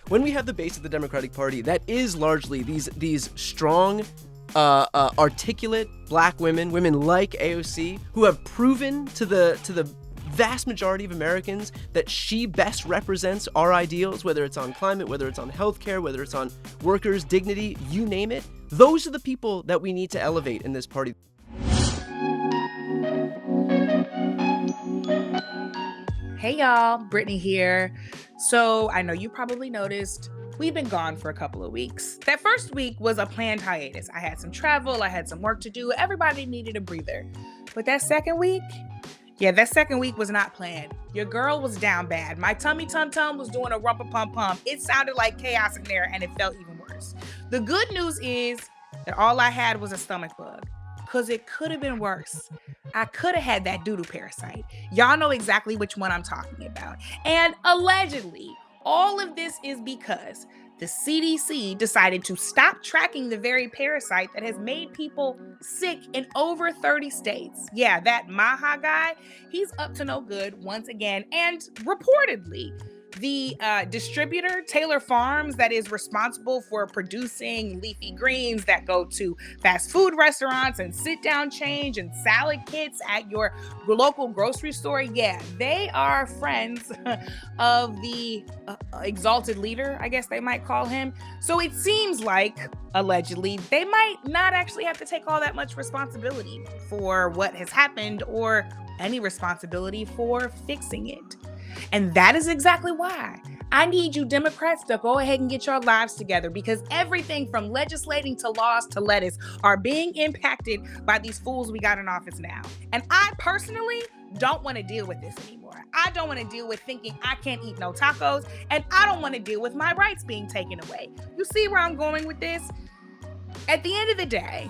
when we have the base of the Democratic Party that is largely these strong, articulate black women like AOC, who have proven to the vast majority of Americans that she best represents our ideals, whether it's on climate, whether it's on healthcare, whether it's on workers' dignity, you name it. Those are the people that we need to elevate in this party. Hey y'all, Brittany here. So I know you probably noticed we've been gone for a couple of weeks. That first week was a planned hiatus. I had some travel, I had some work to do. Everybody needed a breather. But that second week was not planned. Your girl was down bad. My tummy tum-tum was doing a rumpa-pum-pum. It sounded like chaos in there and it felt even worse. The good news is that all I had was a stomach bug. Because it could have been worse. I could have had that doo-doo parasite. Y'all know exactly which one I'm talking about. And allegedly, all of this is because the CDC decided to stop tracking the very parasite that has made people sick in over 30 states. Yeah, that Maha guy, he's up to no good once again. And reportedly, the distributor, Taylor Farms, that is responsible for producing leafy greens that go to fast food restaurants and sit-down change and salad kits at your local grocery store, yeah, they are friends of the exalted leader, I guess they might call him. So it seems like, allegedly, they might not actually have to take all that much responsibility for what has happened or any responsibility for fixing it. And that is exactly why I need you Democrats to go ahead and get your lives together, because everything from legislating to laws to lettuce are being impacted by these fools we got in office now. And I personally don't want to deal with this anymore. I don't want to deal with thinking I can't eat no tacos, and I don't want to deal with my rights being taken away. You see where I'm going with this? At the end of the day,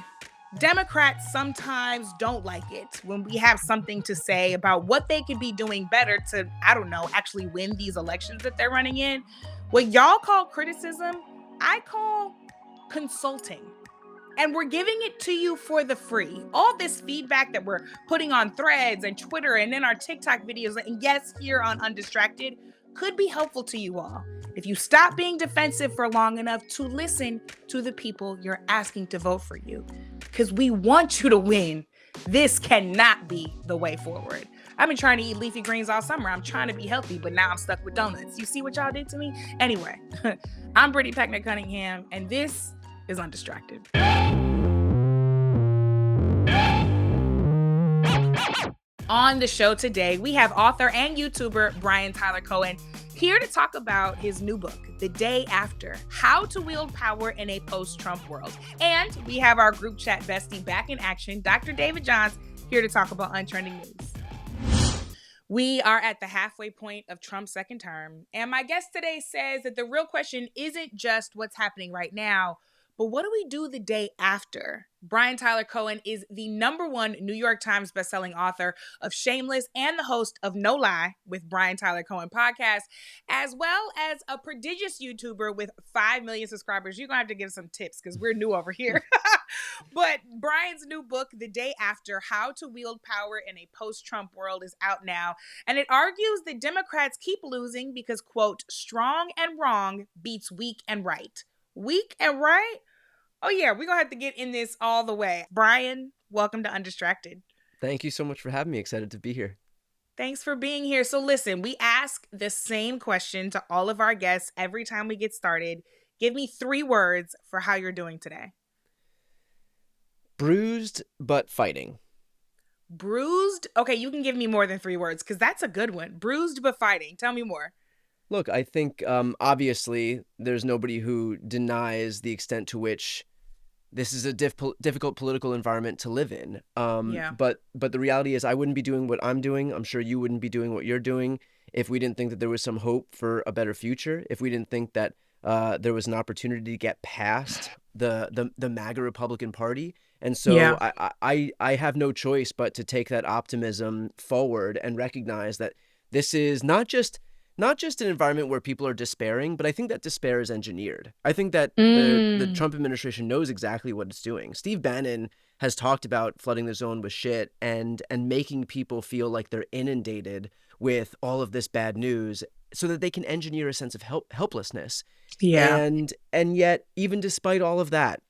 Democrats sometimes don't like it when we have something to say about what they could be doing better to, actually win these elections that they're running in. What y'all call criticism, I call consulting. And we're giving it to you for the free. All this feedback that we're putting on Threads and Twitter and in our TikTok videos, and yes, here on Undistracted, could be helpful to you all if you stop being defensive for long enough to listen to the people you're asking to vote for you. Because we want you to win. This cannot be the way forward. I've been trying to eat leafy greens all summer. I'm trying to be healthy, but now I'm stuck with donuts. You see what y'all did to me? Anyway, I'm Brittany Packnett Cunningham, and this is Undistracted. On the show today, we have author and YouTuber Brian Tyler Cohen here to talk about his new book, The Day After: How to Wield Power in a Post-Trump World. And we have our group chat bestie back in action, Dr. David Johns, here to talk about Untrending news. We are at the halfway point of Trump's second term, and my guest today says that the real question isn't just what's happening right now, but what do we do the day after? Brian Tyler Cohen is the #1 New York Times bestselling author of Shameless and the host of No Lie with Brian Tyler Cohen podcast, as well as a prodigious YouTuber with 5 million subscribers. You're going to have to give some tips because we're new over here. But Brian's new book, The Day After: How to Wield Power in a Post-Trump World, is out now. And it argues that Democrats keep losing because, quote, strong and wrong beats weak and right. Weak and right? Oh yeah, we're going to have to get in this all the way. Brian, welcome to Undistracted. Thank you so much for having me. Excited to be here. Thanks for being here. So listen, we ask the same question to all of our guests every time we get started. Give me 3 words for how you're doing today. Bruised, but fighting. Bruised? Okay, you can give me more than 3 words because that's a good one. Bruised, but fighting. Tell me more. Look, I think obviously there's nobody who denies the extent to which this is a difficult political environment to live in. But the reality is I wouldn't be doing what I'm doing. I'm sure you wouldn't be doing what you're doing if we didn't think that there was some hope for a better future, if we didn't think that there was an opportunity to get past the MAGA Republican Party. And so yeah. I have no choice but to take that optimism forward and recognize that this is not just an environment where people are despairing, but I think that despair is engineered. I think that the Trump administration knows exactly what it's doing. Steve Bannon has talked about flooding the zone with shit and making people feel like they're inundated with all of this bad news so that they can engineer a sense of helplessness. Yeah. And yet, even despite all of that,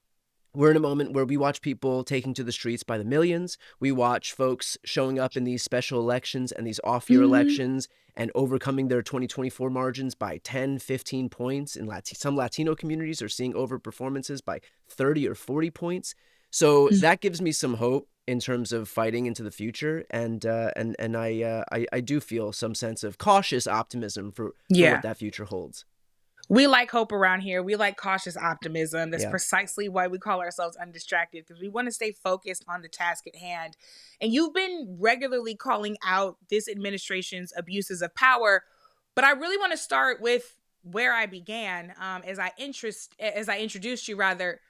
we're in a moment where we watch people taking to the streets by the millions. We watch folks showing up in these special elections and these off-year elections and overcoming their 2024 margins by 10, 15 points. In some Latino communities are seeing overperformances by 30 or 40 points. So that gives me some hope in terms of fighting into the future. And I do feel some sense of cautious optimism for what that future holds. We like hope around here. We like cautious optimism. That's precisely why we call ourselves Undistracted, because we want to stay focused on the task at hand. And you've been regularly calling out this administration's abuses of power, but I really want to start with where I began, as I introduced you, rather,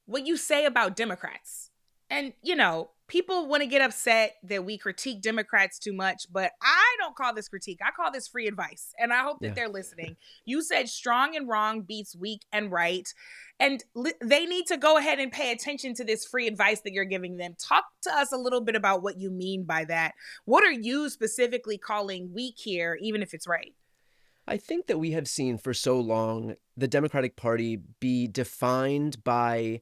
what you say about Democrats. And, you know, people want to get upset that we critique Democrats too much, but I don't call this critique. I call this free advice. And I hope that they're listening. You said strong and wrong beats weak and right. And they need to go ahead and pay attention to this free advice that you're giving them. Talk to us a little bit about what you mean by that. What are you specifically calling weak here, even if it's right? I think that we have seen for so long the Democratic Party be defined by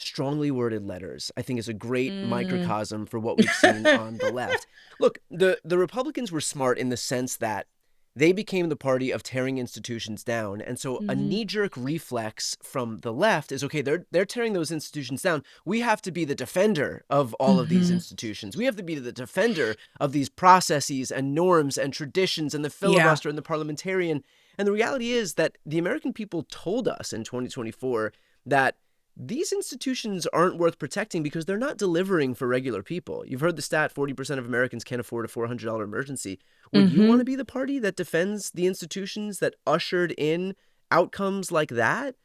strongly worded letters. I think is a great microcosm for what we've seen on the left. Look, the Republicans were smart in the sense that they became the party of tearing institutions down. And so a knee-jerk reflex from the left is, okay, they're tearing those institutions down. We have to be the defender of all of these institutions. We have to be the defender of these processes and norms and traditions and the filibuster and the parliamentarian. And the reality is that the American people told us in 2024 that these institutions aren't worth protecting because they're not delivering for regular people. You've heard the stat, 40% of Americans can't afford a $400 emergency. Would you want to be the party that defends the institutions that ushered in outcomes like that?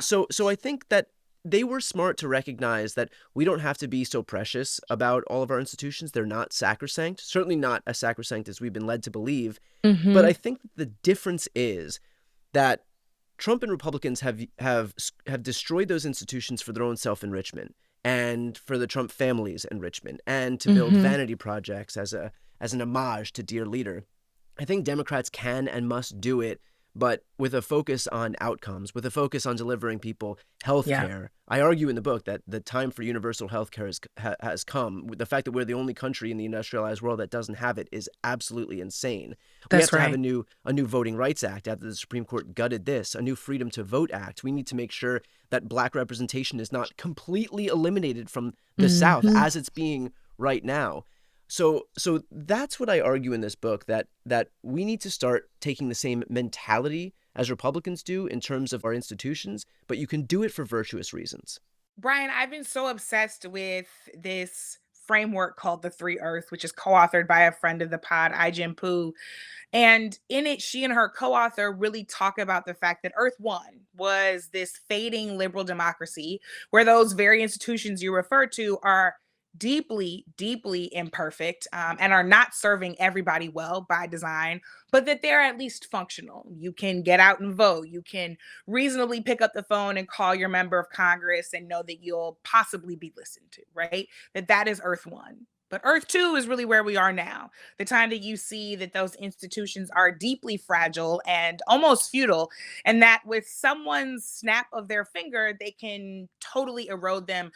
So I think that they were smart to recognize that we don't have to be so precious about all of our institutions. They're not sacrosanct, certainly not as sacrosanct as we've been led to believe. But I think the difference is that Trump and Republicans have destroyed those institutions for their own self-enrichment and for the Trump family's enrichment and to build vanity projects as an homage to dear leader. I think Democrats can and must do it, but with a focus on outcomes, with a focus on delivering people health care. I argue in the book that the time for universal health care has come. The fact that we're the only country in the industrialized world that doesn't have it is absolutely insane. We have to have a new Voting Rights Act after the Supreme Court gutted this, a new Freedom to Vote Act. We need to make sure that Black representation is not completely eliminated from the South as it's being right now. So that's what I argue in this book, that we need to start taking the same mentality as Republicans do in terms of our institutions, but you can do it for virtuous reasons. Brian, I've been so obsessed with this framework called The Three Earths, which is co-authored by a friend of the pod, Ai-jen Poo. And in it, she and her co-author really talk about the fact that Earth One was this fading liberal democracy where those very institutions you refer to are deeply, deeply imperfect and are not serving everybody well by design, but that they're at least functional. You can get out and vote. You can reasonably pick up the phone and call your member of Congress and know that you'll possibly be listened to, right? That is Earth One. But Earth Two is really where we are now. The time that you see that those institutions are deeply fragile and almost futile, and that with someone's snap of their finger, they can totally erode them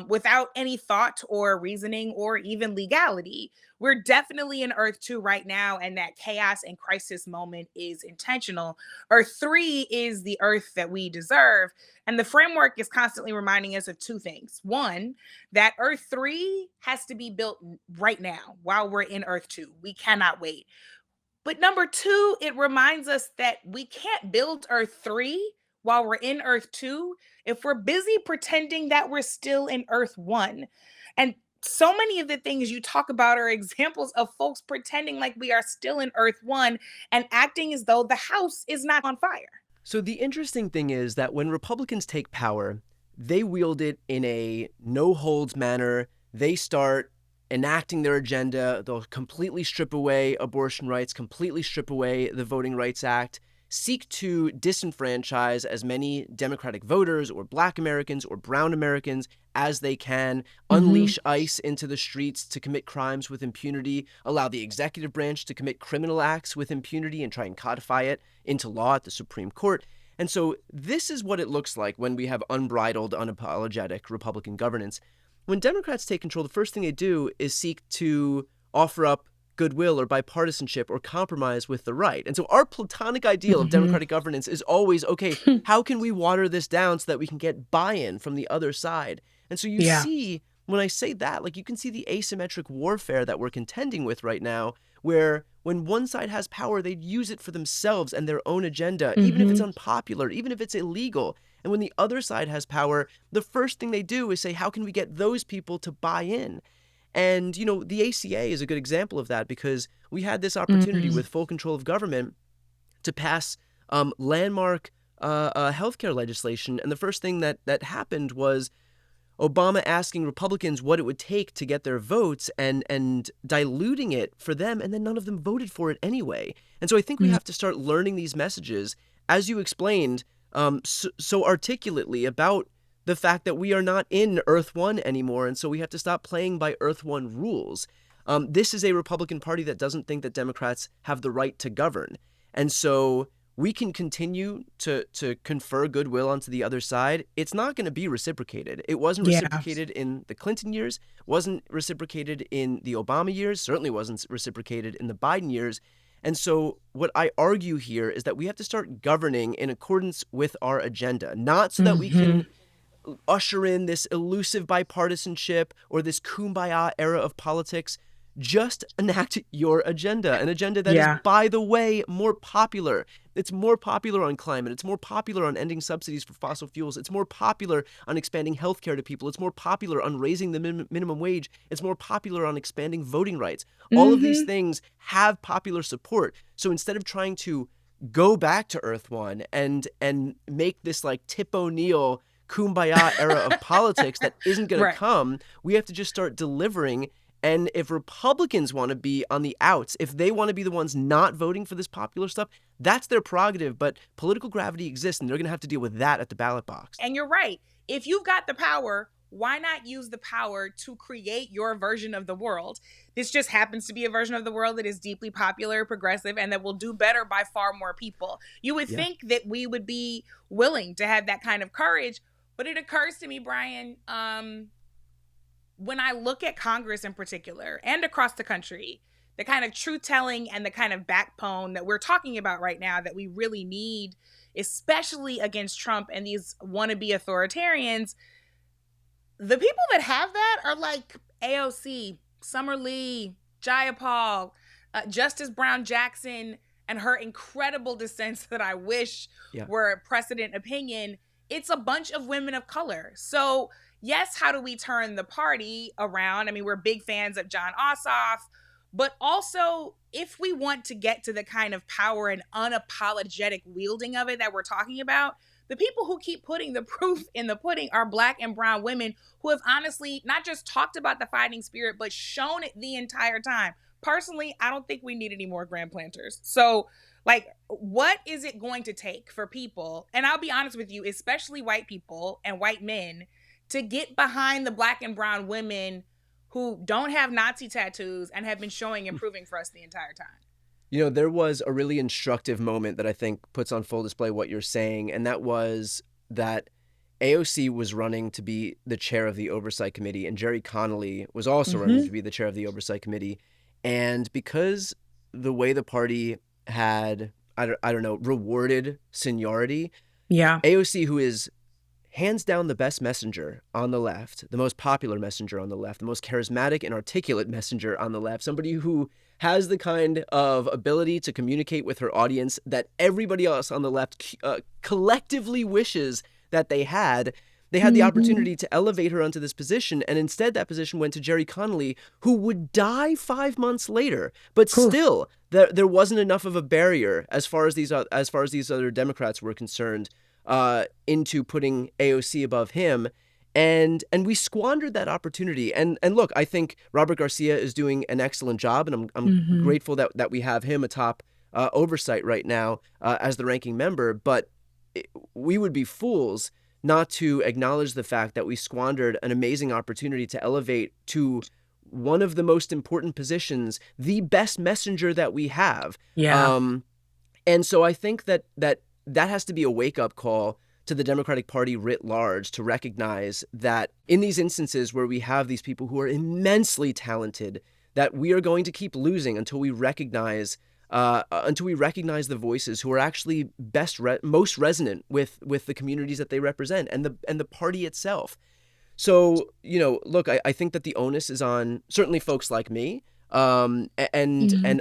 without any thought or reasoning or even legality. We're definitely in Earth 2 right now, and that chaos and crisis moment is intentional. Earth 3 is the Earth that we deserve. And the framework is constantly reminding us of two things. One, that Earth 3 has to be built right now while we're in Earth 2. We cannot wait. But number two, it reminds us that we can't build Earth 3 while we're in Earth 2 if we're busy pretending that we're still in Earth 1. And so many of the things you talk about are examples of folks pretending like we are still in Earth 1 and acting as though the house is not on fire. So the interesting thing is that when Republicans take power, they wield it in a no-holds manner. They start enacting their agenda. They'll completely strip away abortion rights, completely strip away the Voting Rights Act. seek to disenfranchise as many Democratic voters or Black Americans or Brown Americans as they can, unleash ICE into the streets to commit crimes with impunity, allow the executive branch to commit criminal acts with impunity and try and codify it into law at the Supreme Court. And so this is what it looks like when we have unbridled, unapologetic Republican governance. When Democrats take control, the first thing they do is seek to offer up goodwill or bipartisanship or compromise with the right. And so our platonic ideal of democratic governance is always, okay, how can we water this down so that we can get buy-in from the other side? And so you see, when I say that, like, you can see the asymmetric warfare that we're contending with right now, where when one side has power, they use it for themselves and their own agenda, even if it's unpopular, even if it's illegal. And when the other side has power, the first thing they do is say, how can we get those people to buy in? And, you know, the ACA is a good example of that, because we had this opportunity with full control of government to pass landmark healthcare legislation. And the first thing that happened was Obama asking Republicans what it would take to get their votes and diluting it for them. And then none of them voted for it anyway. And so I think we have to start learning these messages, as you explained so articulately, about the fact that we are not in Earth One anymore, and so we have to stop playing by Earth One rules. This is a Republican Party that doesn't think that Democrats have the right to govern. And so we can continue to confer goodwill onto the other side. It's not going to be reciprocated. It wasn't reciprocated in the Clinton years, wasn't reciprocated in the Obama years, certainly wasn't reciprocated in the Biden years. And so what I argue here is that we have to start governing in accordance with our agenda, not so that we can usher in this elusive bipartisanship or this kumbaya era of politics. Just enact your agenda, an agenda that is, by the way, more popular. It's more popular on climate. It's more popular on ending subsidies for fossil fuels. It's more popular on expanding healthcare to people. It's more popular on raising the minimum wage. It's more popular on expanding voting rights. All of these things have popular support. So instead of trying to go back to Earth One and make this like Tip O'Neill kumbaya era of politics that isn't going to come, we have to just start delivering. And if Republicans want to be on the outs, if they want to be the ones not voting for this popular stuff, that's their prerogative. But political gravity exists, and they're going to have to deal with that at the ballot box. And you're right. If you've got the power, why not use the power to create your version of the world? This just happens to be a version of the world that is deeply popular, progressive, and that will do better by far more people. You would think that we would be willing to have that kind of courage. But it occurs to me, Brian, when I look at Congress in particular and across the country, the kind of truth-telling and the kind of backbone that we're talking about right now that we really need, especially against Trump and these wannabe authoritarians, the people that have that are like AOC, Summer Lee, Jayapal, Justice Brown Jackson, and her incredible dissents that I wish were precedent opinion. It's a bunch of women of color. So yes, how do we turn the party around? I mean, we're big fans of John Ossoff, but also if we want to get to the kind of power and unapologetic wielding of it that we're talking about, the people who keep putting the proof in the pudding are Black and brown women who have honestly not just talked about the fighting spirit, but shown it the entire time. Personally, I don't think we need any more Grand Planters. So like, what is it going to take for people, and I'll be honest with you, especially white people and white men, to get behind the Black and brown women who don't have Nazi tattoos and have been showing and proving for us the entire time? You know, there was a really instructive moment that I think puts on full display what you're saying, and that was that AOC was running to be the chair of the Oversight Committee, and Jerry Connolly was also running to be the chair of the Oversight Committee. And because the way the party had, I don't know, rewarded seniority, AOC, who is hands down the best messenger on the left, the most popular messenger on the left, the most charismatic and articulate messenger on the left, somebody who has the kind of ability to communicate with her audience that everybody else on the left collectively wishes that they had. They had the opportunity to elevate her onto this position, and instead that position went to Jerry Connolly, who would die 5 months later. But still, there wasn't enough of a barrier as far as these other Democrats were concerned into putting AOC above him. And we squandered that opportunity. And look, I think Robert Garcia is doing an excellent job, and I'm grateful that we have him atop oversight right now as the ranking member, but we would be fools not to acknowledge the fact that we squandered an amazing opportunity to elevate to one of the most important positions, the best messenger that we have. Yeah. And so I think that has to be a wake-up call to the Democratic Party writ large, to recognize that in these instances where we have these people who are immensely talented, that we are going to keep losing until we recognize the voices who are actually most resonant with the communities that they represent and the party itself. So, look, I think that the onus is on certainly folks like me, and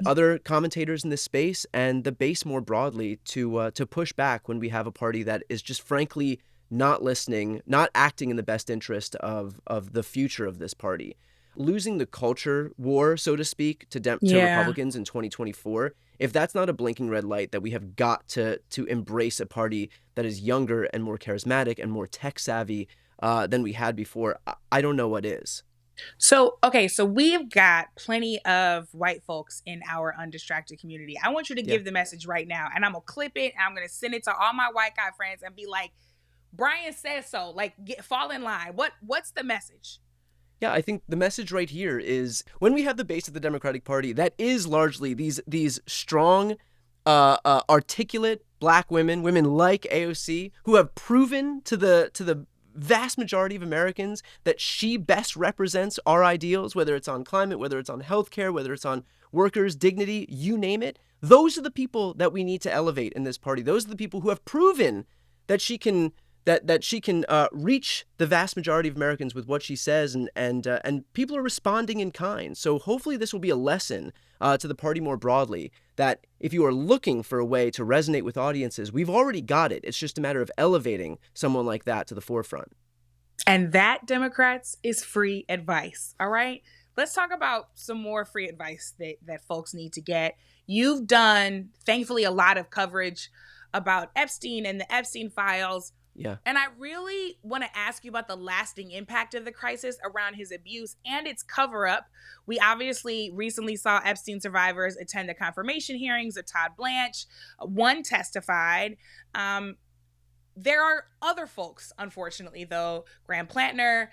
other commentators in this space, and the base more broadly, to push back when we have a party that is just frankly not listening, not acting in the best interest of the future of this party. Losing the culture war, so to speak, to Republicans in 2024, if that's not a blinking red light that we have got to embrace a party that is younger and more charismatic and more tech savvy than we had before, I don't know what is. So we've got plenty of white folks in our Undistracted community. I want you to give the message right now, and I'm going to clip it, and I'm going to send it to all my white guy friends and be like, Brian says so, like, fall in line. What's the message? Yeah, I think the message right here is, when we have the base of the Democratic Party that is largely these strong, articulate Black women like AOC, who have proven to the vast majority of Americans that she best represents our ideals, whether it's on climate, whether it's on healthcare, whether it's on workers' dignity, you name it. Those are the people that we need to elevate in this party. Those are the people who have proven that she can reach the vast majority of Americans with what she says, and people are responding in kind. So hopefully this will be a lesson to the party more broadly, that if you are looking for a way to resonate with audiences, we've already got it. It's just a matter of elevating someone like that to the forefront. And that, Democrats, is free advice. All right? Let's talk about some more free advice that folks need to get. You've done, thankfully, a lot of coverage about Epstein and the Epstein files. Yeah. And I really want to ask you about the lasting impact of the crisis around his abuse and its cover-up. We obviously recently saw Epstein survivors attend the confirmation hearings of Todd Blanche. One testified. There are other folks, unfortunately, though, Graham Platner,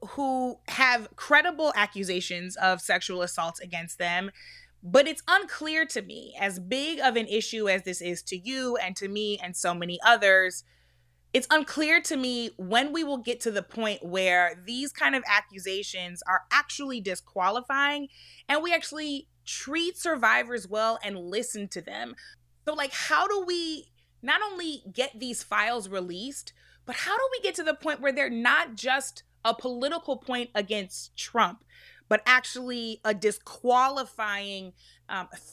who have credible accusations of sexual assault against them. But it's unclear to me, as big of an issue as this is to you and to me and so many others, it's unclear to me when we will get to the point where these kind of accusations are actually disqualifying and we actually treat survivors well and listen to them. So, like, how do we not only get these files released, but how do we get to the point where they're not just a political point against Trump, but actually a disqualifying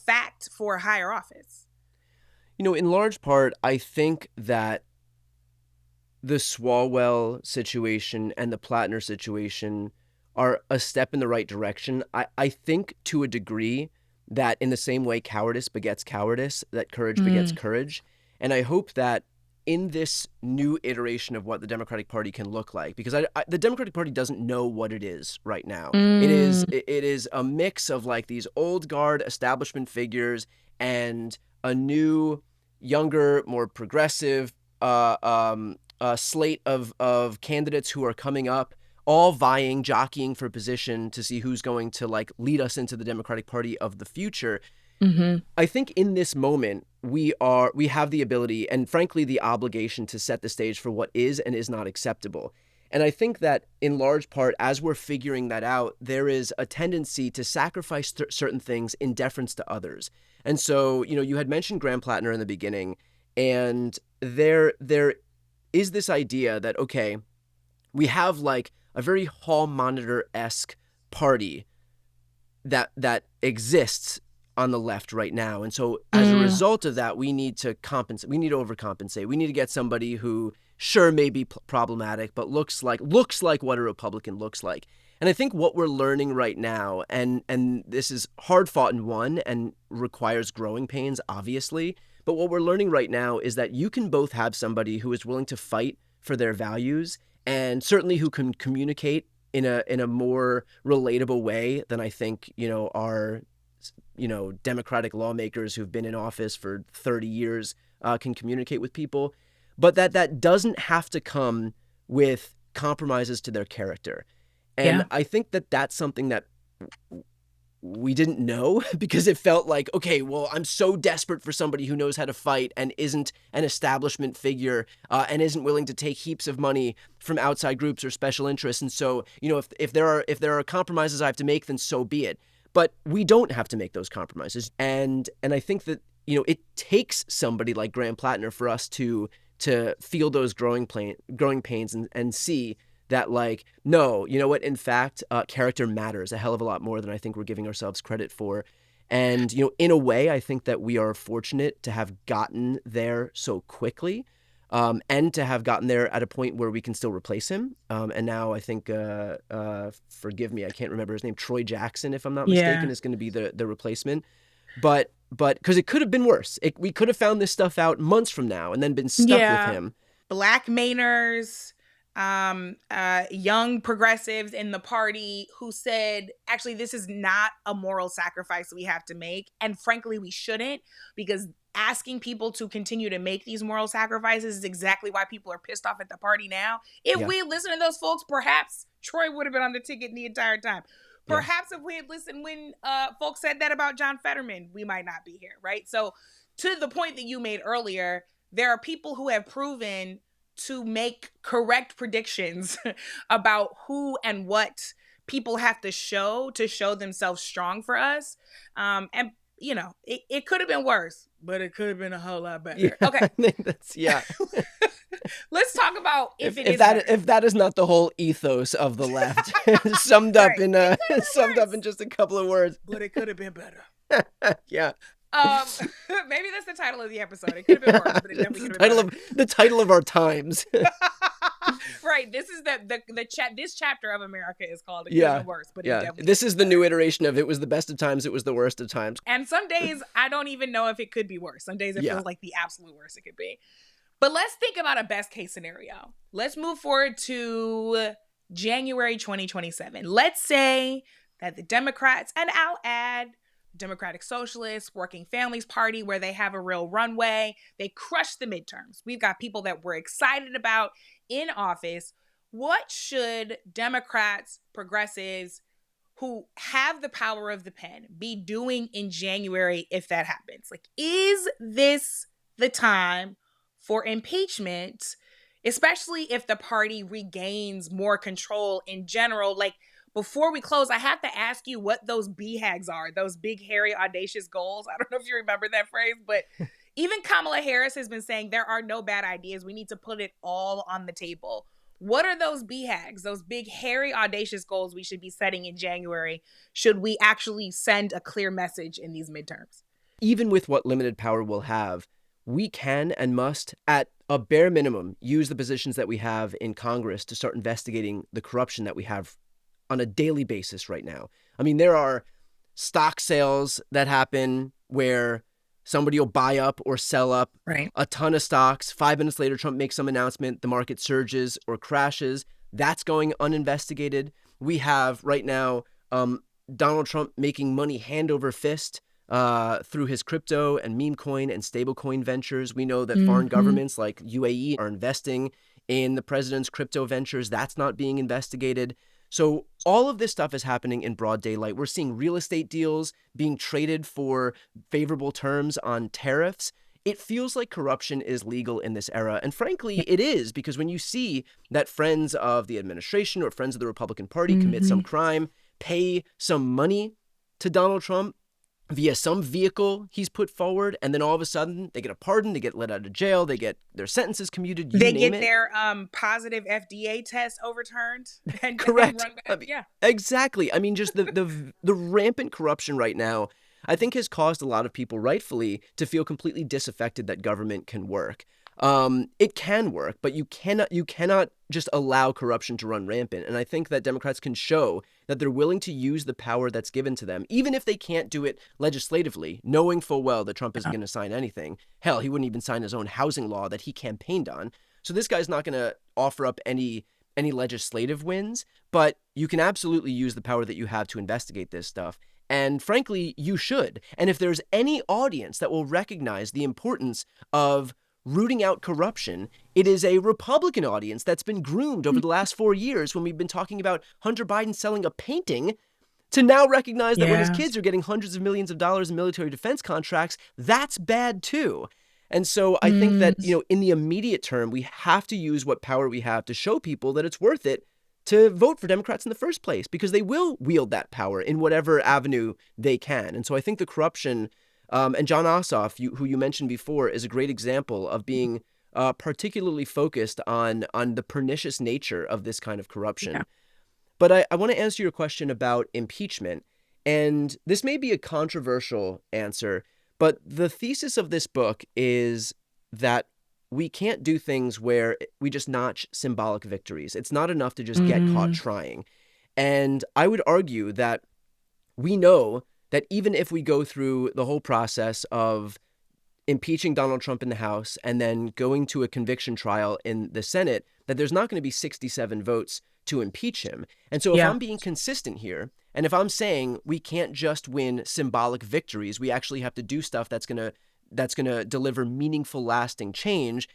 fact for higher office? In large part, I think that the Swalwell situation and the Platner situation are a step in the right direction. I think to a degree that in the same way cowardice begets cowardice, that courage begets courage. And I hope that in this new iteration of what the Democratic Party can look like, because the Democratic Party doesn't know what it is right now. It is a mix of like these old guard establishment figures and a new, younger, more progressive slate of candidates who are coming up, all vying, jockeying for position to see who's going to like lead us into the Democratic Party of the future. I think in this moment, we have the ability and frankly the obligation to set the stage for what is and is not acceptable. And I think that in large part, as we're figuring that out, there is a tendency to sacrifice certain things in deference to others. And so, you had mentioned Graham Platner in the beginning, and there is this idea that, okay, we have like a very hall monitor-esque party that exists on the left right now. And so as a result of that, we need to compensate. We need to overcompensate. We need to get somebody who sure may be problematic, but looks like what a Republican looks like. And I think what we're learning right now, and this is hard fought and won and requires growing pains, obviously, but what we're learning right now is that you can both have somebody who is willing to fight for their values and certainly who can communicate in a more relatable way than I think, our Democratic lawmakers who've been in office for 30 years can communicate with people, but that doesn't have to come with compromises to their character. And I think that that's something that we didn't know because it felt like, okay, well, I'm so desperate for somebody who knows how to fight and isn't an establishment figure and isn't willing to take heaps of money from outside groups or special interests. And so, if there are compromises I have to make, then so be it. But we don't have to make those compromises. And I think that, it takes somebody like Graham Platner for us to feel those growing pains and see that, like, no, you know what? In fact, character matters a hell of a lot more than I think we're giving ourselves credit for. And, in a way, I think that we are fortunate to have gotten there so quickly and to have gotten there at a point where we can still replace him. And now I think, forgive me, I can't remember his name, Troy Jackson, if I'm not mistaken, is going to be the replacement. But because it could have been worse. We could have found this stuff out months from now and then been stuck with him. Black Mainers, young progressives in the party who said, actually, this is not a moral sacrifice we have to make. And frankly, we shouldn't, because asking people to continue to make these moral sacrifices is exactly why people are pissed off at the party now. If we had listened to those folks, perhaps Troy would have been on the ticket the entire time. Perhaps if we had listened when folks said that about John Fetterman, we might not be here, right? So to the point that you made earlier, there are people who have proven to make correct predictions about who and what people have to show themselves strong for us. And, it could have been worse, but it could have been a whole lot better. Yeah, okay. I think that's, Let's talk about if that is not the whole ethos of the left summed up in just a couple of words. But it could have been better. Yeah. Maybe that's the title of the episode. It could have been worse, but it definitely could have been better. The title of our times. Right. This is this chapter of America is called It Could Have Been Worse, but it definitely this is the new iteration of it was the best of times, it was the worst of times. And some days I don't even know if it could be worse. Some days it feels like the absolute worst it could be. But let's think about a best case scenario. Let's move forward to January 2027. Let's say that the Democrats, and I'll add Democratic Socialists, Working Families Party, where they have a real runway, they crush the midterms. We've got people that we're excited about in office. What should Democrats, progressives who have the power of the pen be doing in January if that happens? Like, is this the time for impeachment, especially if the party regains more control in general? Like, before we close, I have to ask you what those BHAGs are, those big, hairy, audacious goals. I don't know if you remember that phrase, but even Kamala Harris has been saying there are no bad ideas. We need to put it all on the table. What are those BHAGs, those big, hairy, audacious goals we should be setting in January? Should we actually send a clear message in these midterms? Even with what limited power we'll have, we can and must, at a bare minimum, use the positions that we have in Congress to start investigating the corruption that we have on a daily basis right now. I mean, there are stock sales that happen where somebody will buy up or sell up a ton of stocks. 5 minutes later, Trump makes some announcement, the market surges or crashes. That's going uninvestigated. We have right now Donald Trump making money hand over fist through his crypto and meme coin and stablecoin ventures. We know that foreign governments like UAE are investing in the president's crypto ventures. That's not being investigated. So all of this stuff is happening in broad daylight. We're seeing real estate deals being traded for favorable terms on tariffs. It feels like corruption is legal in this era. And frankly, it is, because when you see that friends of the administration or friends of the Republican Party commit some crime, pay some money to Donald Trump via some vehicle he's put forward, and then all of a sudden they get a pardon, they get let out of jail, they get their sentences commuted, they get their positive FDA test overturned. And correct. And run back. Exactly. I mean, just the rampant corruption right now, I think, has caused a lot of people, rightfully, to feel completely disaffected that government can work. It can work, but you cannot just allow corruption to run rampant. And I think that Democrats can show that they're willing to use the power that's given to them, even if they can't do it legislatively, knowing full well that Trump isn't going to sign anything. Hell, he wouldn't even sign his own housing law that he campaigned on. So this guy's not going to offer up any legislative wins, but you can absolutely use the power that you have to investigate this stuff. And frankly, you should. And if there's any audience that will recognize the importance of rooting out corruption, it is a Republican audience that's been groomed over the last 4 years when we've been talking about Hunter Biden selling a painting to now recognize that when his kids are getting hundreds of millions of dollars in military defense contracts, that's bad too. And so I think that, in the immediate term, we have to use what power we have to show people that it's worth it to vote for Democrats in the first place, because they will wield that power in whatever avenue they can. And so I think the corruption, and John Ossoff, who you mentioned before, is a great example of being particularly focused on the pernicious nature of this kind of corruption. Yeah. But I want to answer your question about impeachment. And this may be a controversial answer, but the thesis of this book is that we can't do things where we just notch symbolic victories. It's not enough to just get caught trying. And I would argue that we know that even if we go through the whole process of impeaching Donald Trump in the House and then going to a conviction trial in the Senate, that there's not going to be 67 votes to impeach him. And so if I'm being consistent here, and if I'm saying we can't just win symbolic victories, we actually have to do stuff that's going to deliver meaningful, lasting change,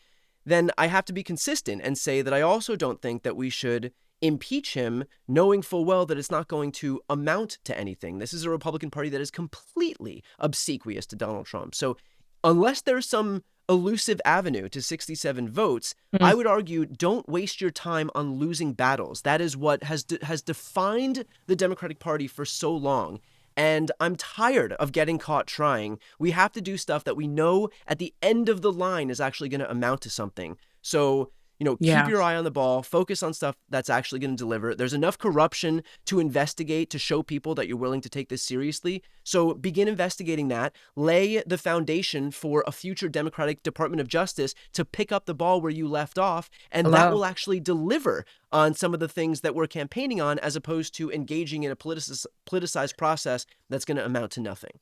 then I have to be consistent and say that I also don't think that we should impeach him knowing full well that it's not going to amount to anything. This is a Republican Party that is completely obsequious to Donald Trump. So unless there's some elusive avenue to 67 votes, I would argue don't waste your time on losing battles. That is what has defined the Democratic Party for so long. And I'm tired of getting caught trying. We have to do stuff that we know at the end of the line is actually going to amount to something. So, keep your eye on the ball, focus on stuff that's actually going to deliver. There's enough corruption to investigate, to show people that you're willing to take this seriously. So begin investigating that, lay the foundation for a future Democratic Department of Justice to pick up the ball where you left off. And that will actually deliver on some of the things that we're campaigning on, as opposed to engaging in a politicized process that's going to amount to nothing.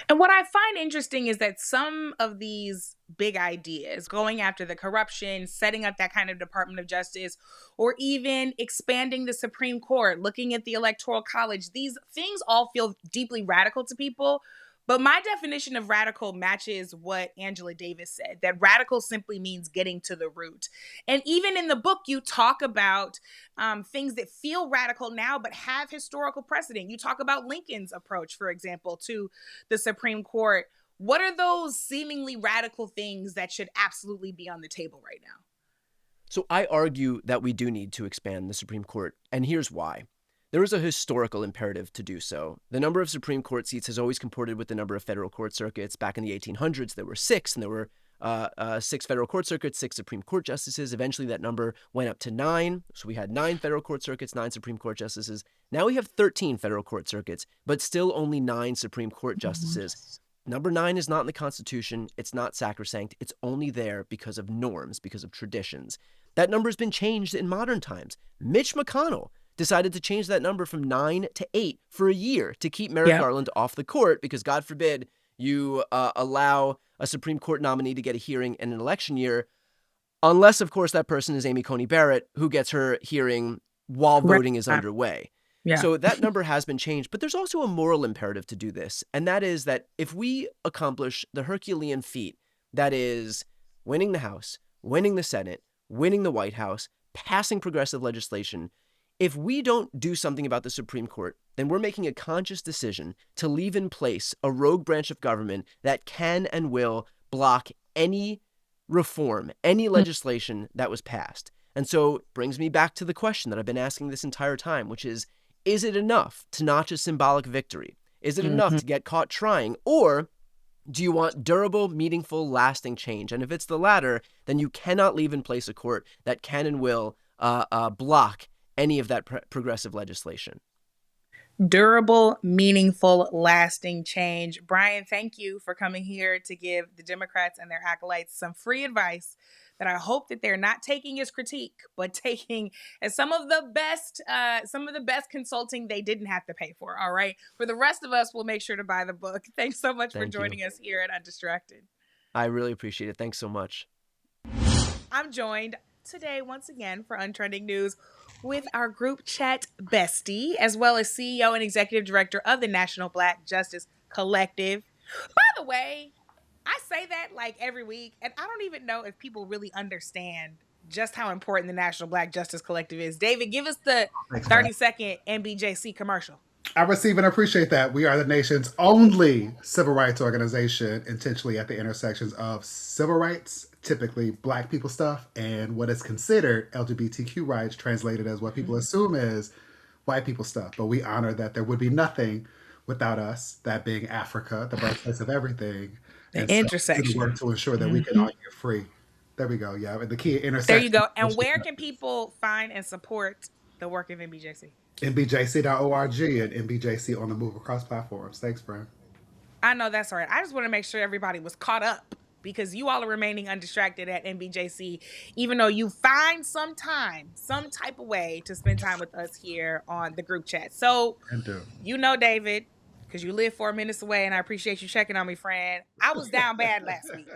And what I find interesting is that some of these big ideas, going after the corruption, setting up that kind of Department of Justice, or even expanding the Supreme Court, looking at the Electoral College, these things all feel deeply radical to people. But my definition of radical matches what Angela Davis said, that radical simply means getting to the root. And even in the book, you talk about things that feel radical now, but have historical precedent. You talk about Lincoln's approach, for example, to the Supreme Court. What are those seemingly radical things that should absolutely be on the table right now? So I argue that we do need to expand the Supreme Court, and here's why. There is a historical imperative to do so. The number of Supreme Court seats has always comported with the number of federal court circuits. Back in the 1800s, there were 6, and there were 6 federal court circuits, 6 Supreme Court justices. Eventually, that number went up to 9. So we had 9 federal court circuits, 9 Supreme Court justices. Now we have 13 federal court circuits, but still only 9 Supreme Court justices. Number 9 is not in the Constitution. It's not sacrosanct. It's only there because of norms, because of traditions. That number has been changed in modern times. Mitch McConnell decided to change that number from 9 to 8 for a year to keep Merrick Garland off the court, because God forbid you allow a Supreme Court nominee to get a hearing in an election year, unless, of course, that person is Amy Coney Barrett, who gets her hearing while voting is underway. So that number has been changed, but there's also a moral imperative to do this. And that is that if we accomplish the Herculean feat, that is winning the House, winning the Senate, winning the White House, passing progressive legislation, if we don't do something about the Supreme Court, then we're making a conscious decision to leave in place a rogue branch of government that can and will block any reform, any legislation that was passed. And so it brings me back to the question that I've been asking this entire time, which is it enough to notch a symbolic victory? Is it enough to get caught trying? Or do you want durable, meaningful, lasting change? And if it's the latter, then you cannot leave in place a court that can and will block any of that progressive legislation. Durable, meaningful, lasting change. Brian, thank you for coming here to give the Democrats and their acolytes some free advice that I hope that they're not taking as critique, but taking as some of the best consulting they didn't have to pay for. All right. For the rest of us, we'll make sure to buy the book. Thanks so much for joining us here at Undistracted. I really appreciate it. Thanks so much. I'm joined today once again for Untrending News with our group chat bestie, as well as CEO and Executive Director of the National Black Justice Collective. By the way, I say that like every week, and I don't even know if people really understand just how important the National Black Justice Collective is. David, give us the 30-second NBJC commercial. I receive and appreciate that. We are the nation's only civil rights organization intentionally at the intersections of civil rights, typically Black people stuff, and what is considered LGBTQ rights, translated as what people assume is white people stuff. But we honor that there would be nothing without us, that being Africa, the birthplace of everything. The intersection. So, work to ensure that we can all get free. There we go. Yeah, the key intersection. There you go. And where can people find and support the work of NBJC? NBJC.org and NBJC on the move across platforms. Thanks, Brian. I know that's all right. I just want to make sure everybody was caught up because you all are remaining undistracted at NBJC, even though you find some time, some type of way to spend time with us here on the group chat. So, you know, David, because you live 4 minutes away, and I appreciate you checking on me, friend. I was down bad last week.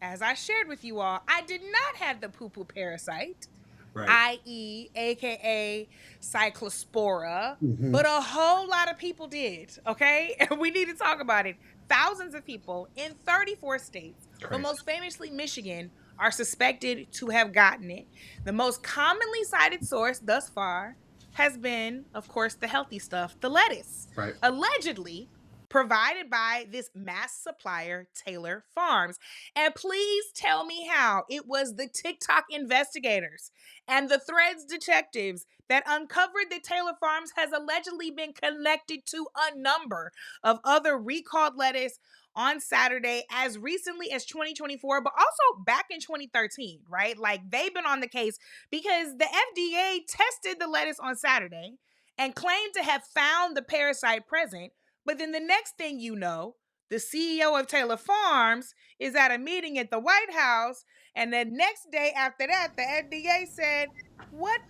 As I shared with you all, I did not have the poo-poo parasite. Right. i.e., aka Cyclospora, but a whole lot of people did, okay? And we need to talk about it. Thousands of people in 34 states, but most famously Michigan, are suspected to have gotten it. The most commonly cited source thus far has been, of course, the healthy stuff, the lettuce. Right. Allegedly provided by this mass supplier, Taylor Farms. And please tell me how it was the TikTok investigators and the Threads detectives that uncovered that Taylor Farms has allegedly been connected to a number of other recalled lettuce on Saturday as recently as 2024, but also back in 2013, right? Like, they've been on the case because the FDA tested the lettuce on Saturday and claimed to have found the parasite present. But then the next thing you know, the CEO of Taylor Farms is at a meeting at the White House, and the next day after that, the FDA said, "What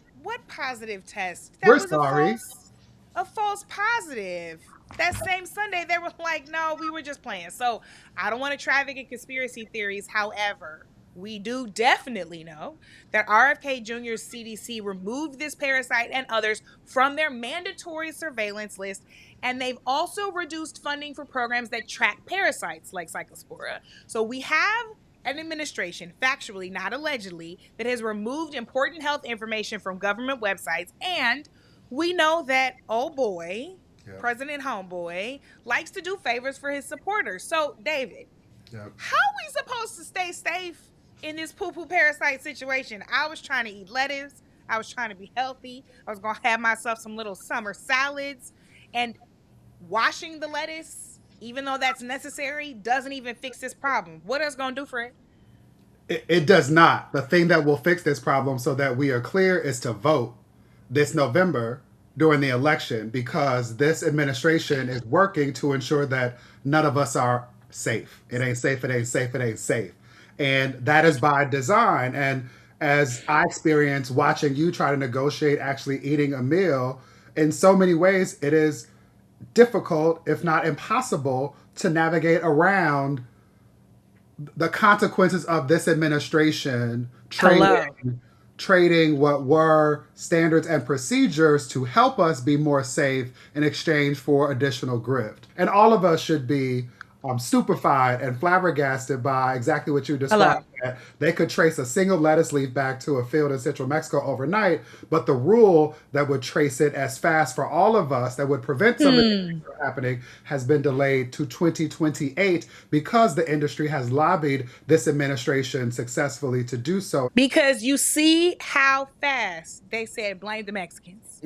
positive test? That was a false positive." That same Sunday, they were like, "No, we were just playing." So I don't want to traffic in conspiracy theories. However, we do definitely know that RFK Jr.'s CDC removed this parasite and others from their mandatory surveillance list, and they've also reduced funding for programs that track parasites like Cyclospora. So we have an administration, factually, not allegedly, that has removed important health information from government websites, and we know that, oh boy, President Homeboy likes to do favors for his supporters. So, David, how are we supposed to stay safe in this poo-poo parasite situation? I was trying to eat lettuce. I was trying to be healthy. I was going to have myself some little summer salads. And washing the lettuce, even though that's necessary, doesn't even fix this problem. What else going to do for it? It does not. The thing that will fix this problem, so that we are clear, is to vote this November during the election, because this administration is working to ensure that none of us are safe. It ain't safe, it ain't safe, it ain't safe. And that is by design. And as I experience watching you try to negotiate actually eating a meal, in so many ways, it is difficult, if not impossible, to navigate around the consequences of this administration trading what were standards and procedures to help us be more safe in exchange for additional grift. And all of us should be stupefied and flabbergasted by exactly what you described. They could trace a single lettuce leaf back to a field in central Mexico overnight, but the rule that would trace it as fast for all of us, that would prevent some of things from happening, has been delayed to 2028 because the industry has lobbied this administration successfully to do so. Because you see how fast they said blame the Mexicans,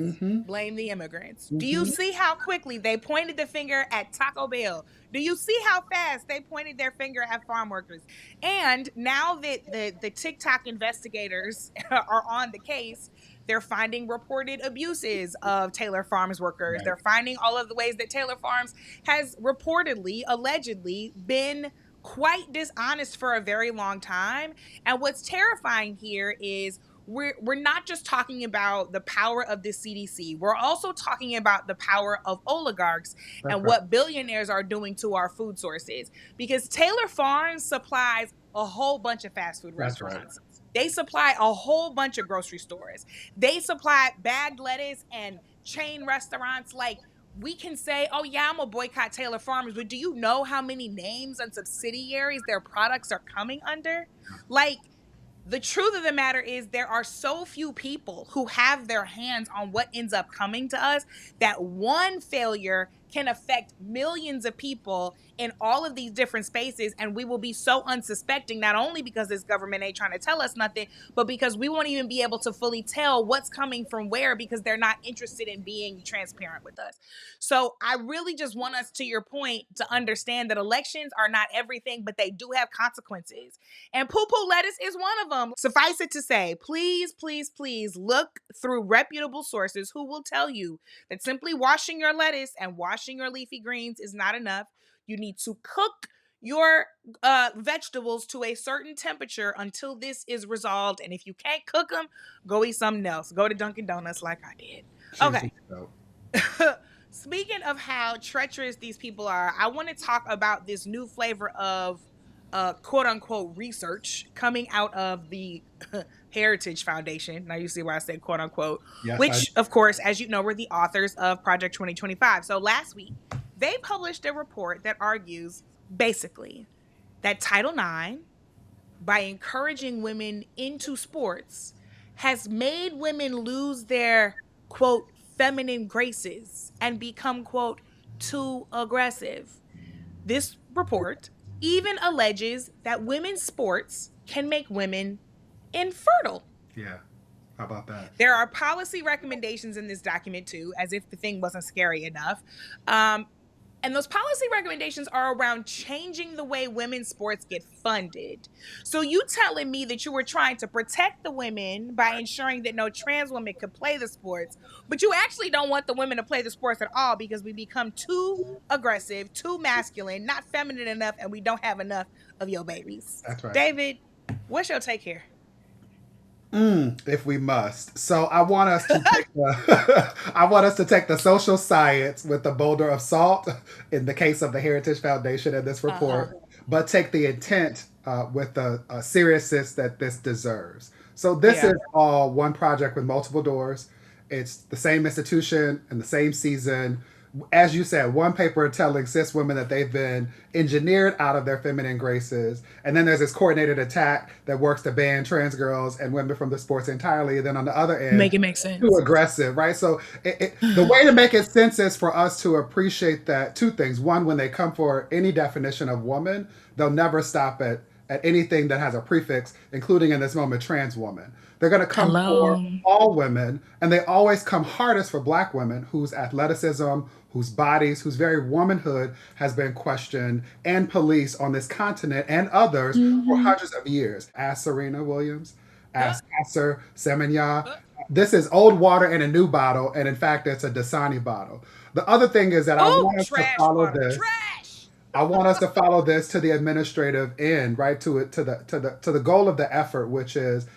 blame the immigrants. Do you see how quickly they pointed the finger at Taco Bell? Do you see how fast they pointed their finger at farm workers? And now that the TikTok investigators are on the case, they're finding reported abuses of Taylor Farms workers. They're finding all of the ways that Taylor Farms has reportedly, allegedly, been quite dishonest for a very long time. And what's terrifying here is we're not just talking about the power of the CDC. We're also talking about the power of oligarchs and what billionaires are doing to our food sources. Because Taylor Farms supplies a whole bunch of fast food restaurants. They supply a whole bunch of grocery stores. They supply bagged lettuce and chain restaurants. Like, we can say, oh yeah, I'm gonna boycott Taylor Farms, but do you know how many names and subsidiaries their products are coming under? Like, the truth of the matter is there are so few people who have their hands on what ends up coming to us that one failure can affect millions of people in all of these different spaces, and we will be so unsuspecting, not only because this government ain't trying to tell us nothing, but because we won't even be able to fully tell what's coming from where, because they're not interested in being transparent with us. So I really just want us, to your point, to understand that elections are not everything, but they do have consequences, and poo-poo lettuce is one of them. Suffice it to say, please, please, please look through reputable sources who will tell you that simply washing your lettuce and washing your leafy greens is not enough. You need to cook your vegetables to a certain temperature until this is resolved. And if you can't cook them, go eat something else. Go to Dunkin' Donuts like I did. Okay. Speaking of how treacherous these people are, I want to talk about this new flavor of quote unquote research coming out of the Heritage Foundation. Now you see why I say quote unquote, yes, which of course, as you know, were the authors of Project 2025. So last week, they published a report that argues basically that Title IX, by encouraging women into sports, has made women lose their quote feminine graces and become quote too aggressive. This report even alleges that women's sports can make women infertile. Yeah. How about that? There are policy recommendations in this document too, as if the thing wasn't scary enough. And those policy recommendations are around changing the way women's sports get funded. So you telling me that you were trying to protect the women by ensuring that no trans women could play the sports, but you actually don't want the women to play the sports at all because we become too aggressive, too masculine, not feminine enough, and we don't have enough of your babies. That's right. David, what's your take here? If we must. So I want us to take the social science with the boulder of salt in the case of the Heritage Foundation and this report, but take the intent with the seriousness that this deserves. So this is all one project with multiple doors. It's the same institution and the same season. As you said, one paper telling cis women that they've been engineered out of their feminine graces. And then there's this coordinated attack that works to ban trans girls and women from the sports entirely. And then on the other end, make it make sense. Too aggressive, right? So the way to make it sense is for us to appreciate that two things. One, when they come for any definition of woman, they'll never stop at anything that has a prefix, including in this moment, trans woman. They're going to come for all women, and they always come hardest for Black women whose athleticism, whose bodies, whose very womanhood has been questioned and policed on this continent and others for hundreds of years. Ask Serena Williams, ask Asser Semenya. This is old water in a new bottle, and in fact, it's a Dasani bottle. The other thing is that I want us to follow this. I want us to follow this to the administrative end, right? To the goal of the effort, which is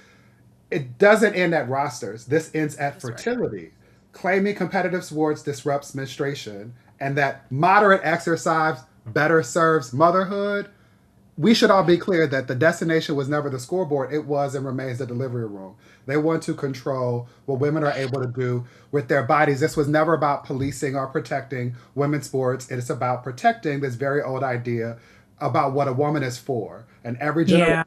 it doesn't end at rosters. This ends at fertility. Right. Claiming competitive sports disrupts menstruation and that moderate exercise better serves motherhood. We should all be clear that the destination was never the scoreboard. It was and remains the delivery room. They want to control what women are able to do with their bodies. This was never about policing or protecting women's sports. It's about protecting this very old idea about what a woman is for. And every generation,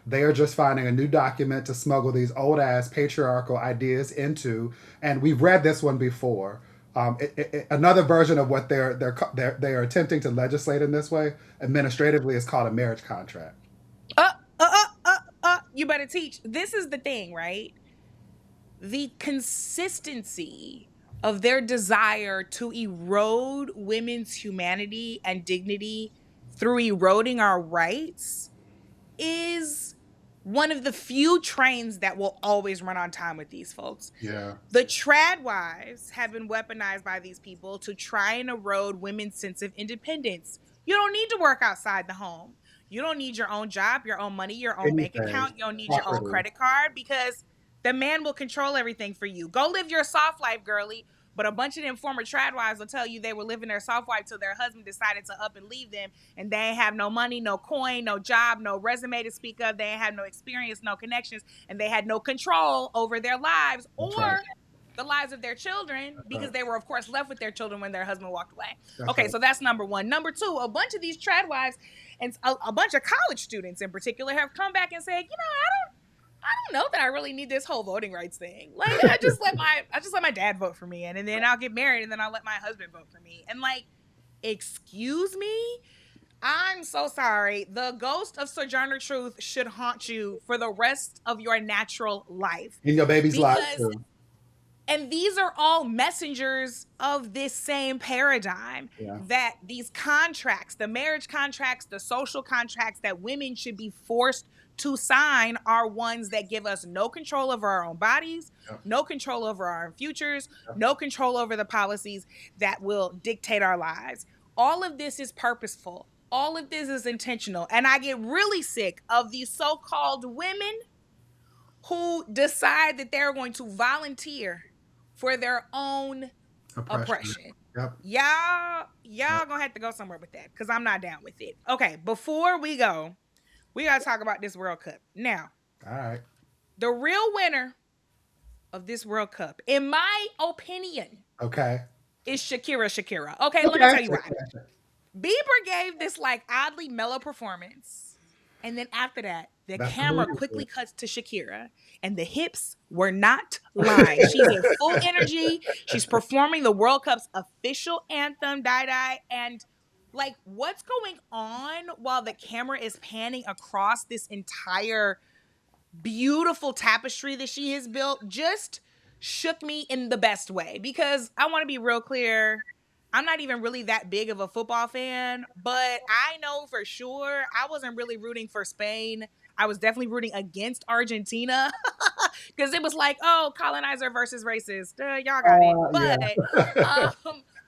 they are just finding a new document to smuggle these old ass patriarchal ideas into. And we've read this one before. Another version of what they are attempting to legislate in this way administratively is called a marriage contract. You better teach. This is the thing, right? The consistency of their desire to erode women's humanity and dignity through eroding our rights is one of the few trains that will always run on time with these folks. Yeah. The Tradwives have been weaponized by these people to try and erode women's sense of independence. You don't need to work outside the home. You don't need your own job, your own money, your own bank account. You don't need your own credit card because The man will control everything for you. Go live your soft life, girly. But a bunch of them former Tradwives will tell you they were living their soft life till their husband decided to up and leave them, and they ain't have no money, no coin, no job, no resume to speak of. They ain't have no experience, no connections, and they had no control over their lives or the lives of their children, because they were, of course, left with their children when their husband walked away. So that's number one. Number two, a bunch of these Tradwives and a bunch of college students in particular have come back and said, I don't know that I really need this whole voting rights thing. Like, I just let my dad vote for me, and then I'll get married, and then I'll let my husband vote for me. And like, excuse me? I'm so sorry. The ghost of Sojourner Truth should haunt you for the rest of your natural life. In your baby's life too. And these are all messengers of this same paradigm, that these contracts, the marriage contracts, the social contracts that women should be forced to sign, are ones that give us no control over our own bodies, no control over our futures, no control over the policies that will dictate our lives. All of this is purposeful. All of this is intentional. And I get really sick of these so-called women who decide that they're going to volunteer for their own oppression. Y'all gonna have to go somewhere with that, because I'm not down with it. Okay, before we go, we gotta talk about this World Cup. Now, all right, the real winner of this World Cup, in my opinion, is Shakira Shakira. Okay, let me tell you why. Bieber gave this like oddly mellow performance, and then after that, the camera quickly cuts to Shakira, and the hips were not lying. She's in full energy. She's performing the World Cup's official anthem, Die Die, and like, what's going on while the camera is panning across this entire beautiful tapestry that she has built just shook me in the best way. Because I want to be real clear, I'm not even really that big of a football fan, but I know for sure I wasn't really rooting for Spain. I was definitely rooting against Argentina, because it was like, oh, colonizer versus racist. Y'all got it.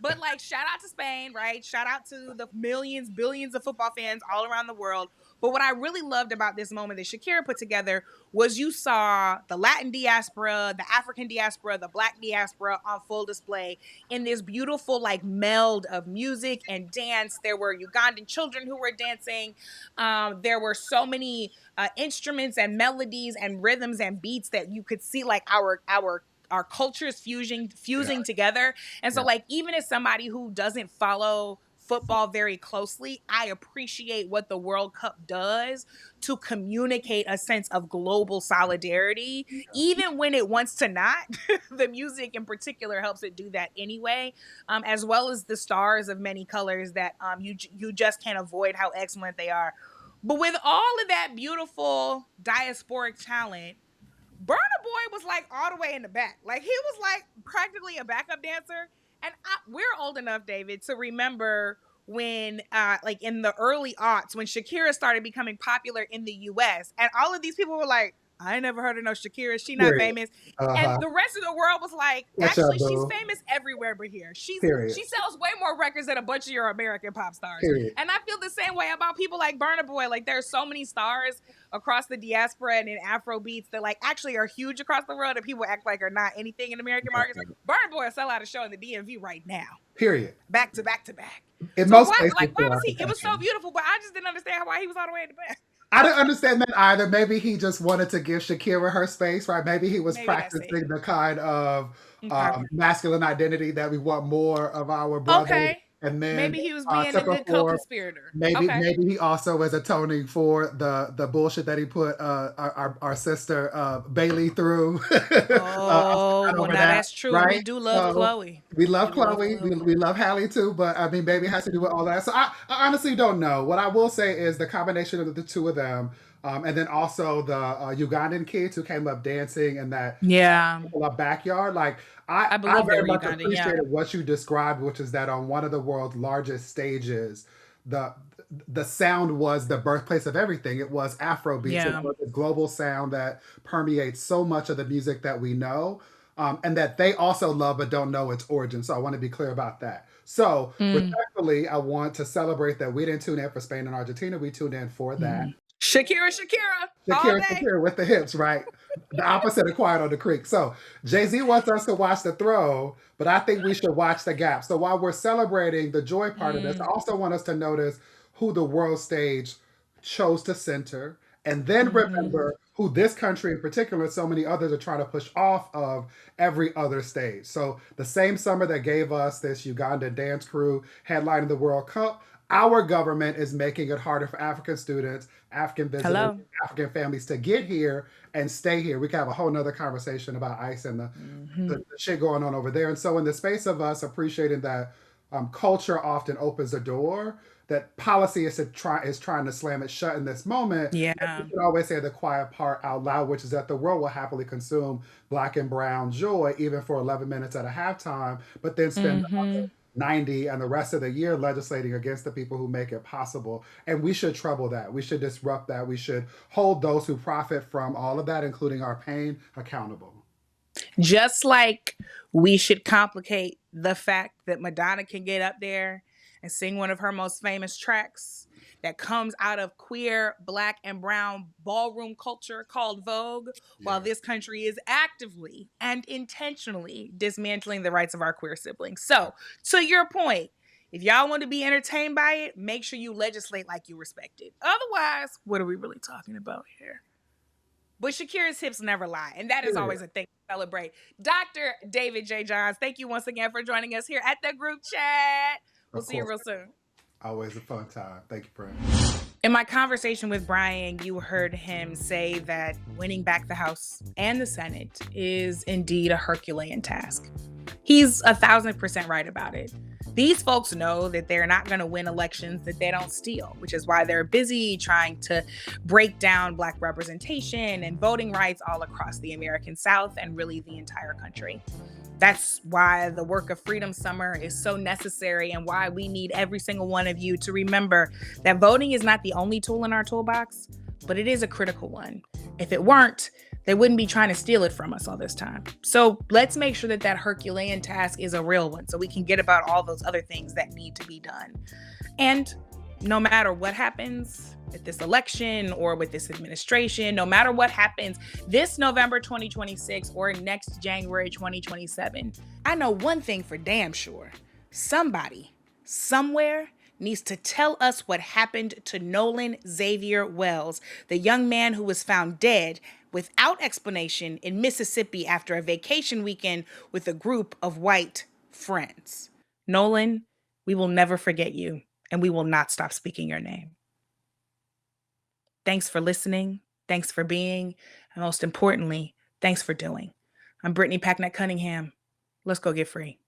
But like, shout out to Spain, right? Shout out to the millions, billions of football fans all around the world. But what I really loved about this moment that Shakira put together was you saw the Latin diaspora, the African diaspora, the Black diaspora on full display in this beautiful like meld of music and dance. There were Ugandan children who were dancing. There were so many instruments and melodies and rhythms and beats that you could see like our cultures fusing together. And so like, even as somebody who doesn't follow football very closely, I appreciate what the World Cup does to communicate a sense of global solidarity, even when it wants to not. The music in particular helps it do that anyway, as well as the stars of many colors that you just can't avoid how excellent they are. But with all of that beautiful diasporic talent, Burna Boy was like all the way in the back. Like, he was like practically a backup dancer. And we're old enough, David, to remember when, like in the early aughts, when Shakira started becoming popular in the US, and all of these people were like, I ain't never heard of no Shakira. She not famous. And the rest of the world was like, actually, she's famous everywhere but here. She sells way more records than a bunch of your American pop stars. And I feel the same way about people like Burna Boy. Like, there's so many stars across the diaspora and in Afrobeats that like actually are huge across the world that people act like are not anything in American markets. Like, Burna Boy will sell out a show in the DMV right now. Back to back to back. In most places, why was he? It was so beautiful, but I just didn't understand why he was all the way in the back. I didn't understand that either. Maybe he just wanted to give Shakira her space, right? Maybe he was practicing the kind of masculine identity that we want more of our brothers. And then maybe he was being a good co-conspirator. Maybe he also was atoning for the bullshit that he put our sister Bailey through. Well, that's true. Right? We do love Chloe. We love Chloe. We love Halle too, but I mean, maybe it has to do with all that. So I honestly don't know. What I will say is the combination of the two of them, and then also the Ugandan kids who came up dancing in that backyard. Like, I very much appreciated what you described, which is that on one of the world's largest stages, the sound was the birthplace of everything. It was Afrobeats. It was a global sound that permeates so much of the music that we know, and that they also love but don't know its origin. So I want to be clear about that. So respectfully, I want to celebrate that we didn't tune in for Spain and Argentina. We tuned in for that. Shakira all day. Shakira with the hips, right? The opposite of Quiet on the Creek. So Jay-Z wants us to watch the throw, but I think we should watch the gap. So while we're celebrating the joy part of this, I also want us to notice who the world stage chose to center, and then remember who this country in particular, so many others, are trying to push off of every other stage. So the same summer that gave us this Ugandan dance crew headlining the World Cup, our government is making it harder for African students, African visitors, African families to get here and stay here. We can have a whole nother conversation about ICE and the shit going on over there. And so in the space of us appreciating that culture often opens a door, that policy is trying to slam it shut in this moment. Yeah. You can always say the quiet part out loud, which is that the world will happily consume Black and brown joy, even for 11 minutes at a halftime, but then spend 90 and the rest of the year legislating against the people who make it possible. And we should trouble that. We should disrupt that. We should hold those who profit from all of that, including our pain, accountable. Just like we should complicate the fact that Madonna can get up there and sing one of her most famous tracks that comes out of queer, Black, and brown ballroom culture called Vogue, while this country is actively and intentionally dismantling the rights of our queer siblings. So, to your point, if y'all want to be entertained by it, make sure you legislate like you respect it. Otherwise, what are we really talking about here? But Shakira's hips never lie, and that is always a thing to celebrate. Dr. David J. Johns, thank you once again for joining us here at the group chat. We'll see you real soon. Always a fun time. Thank you, friend. In my conversation with Brian, you heard him say that winning back the House and the Senate is indeed a Herculean task. He's 1,000% right about it. These folks know that they're not going to win elections that they don't steal, which is why they're busy trying to break down Black representation and voting rights all across the American South and really the entire country. That's why the work of Freedom Summer is so necessary and why we need every single one of you to remember that voting is not the only tool in our toolbox, but it is a critical one. If it weren't, they wouldn't be trying to steal it from us all this time. So let's make sure that that Herculean task is a real one so we can get about all those other things that need to be done. And no matter what happens with this election or with this administration, no matter what happens this November 2026 or next January 2027, I know one thing for damn sure. Somebody, somewhere, needs to tell us what happened to Nolan Xavier Wells, the young man who was found dead without explanation in Mississippi after a vacation weekend with a group of white friends. Nolan, we will never forget you, and we will not stop speaking your name. Thanks for listening. Thanks for being. And most importantly, thanks for doing. I'm Brittany Packnett Cunningham. Let's go get free.